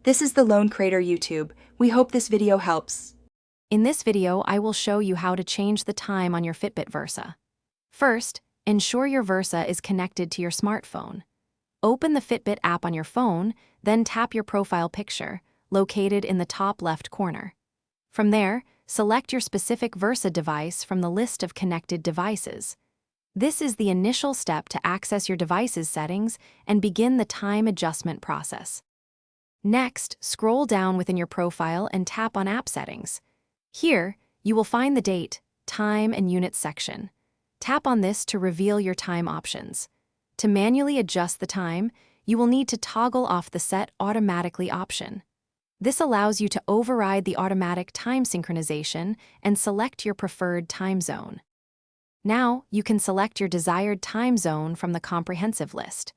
This is the Lone Crater YouTube. We hope this video helps. In this video, I will show you how to change the time on your Fitbit Versa. First, ensure your Versa is connected to your smartphone. Open the Fitbit app on your phone, then tap your profile picture, located in the top left corner. From there, select your specific Versa device from the list of connected devices. This is the initial step to access your device's settings and begin the time adjustment process. Next, scroll down within your profile and tap on App Settings. Here, you will find the date, time, and units section. Tap on this to reveal your time options. To manually adjust the time, you will need to toggle off the Set Automatically option. This allows you to override the automatic time synchronization and select your preferred time zone. Now, you can select your desired time zone from the comprehensive list.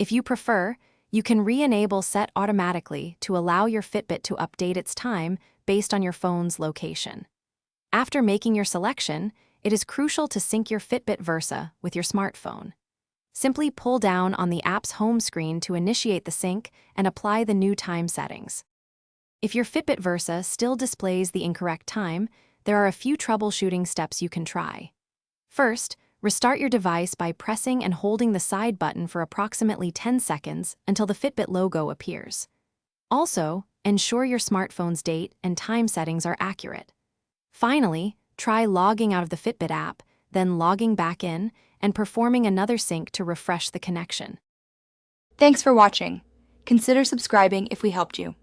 If you prefer, you can re-enable Set Automatically to allow your Fitbit to update its time based on your phone's location. After making your selection, it is crucial to sync your Fitbit Versa with your smartphone. Simply pull down on the app's home screen to initiate the sync and apply the new time settings. If your Fitbit Versa still displays the incorrect time, there are a few troubleshooting steps you can try. First, restart your device by pressing and holding the side button for approximately 10 seconds until the Fitbit logo appears. Also, ensure your smartphone's date and time settings are accurate. Finally, try logging out of the Fitbit app, then logging back in and performing another sync to refresh the connection. Thanks for watching. Consider subscribing if we helped you.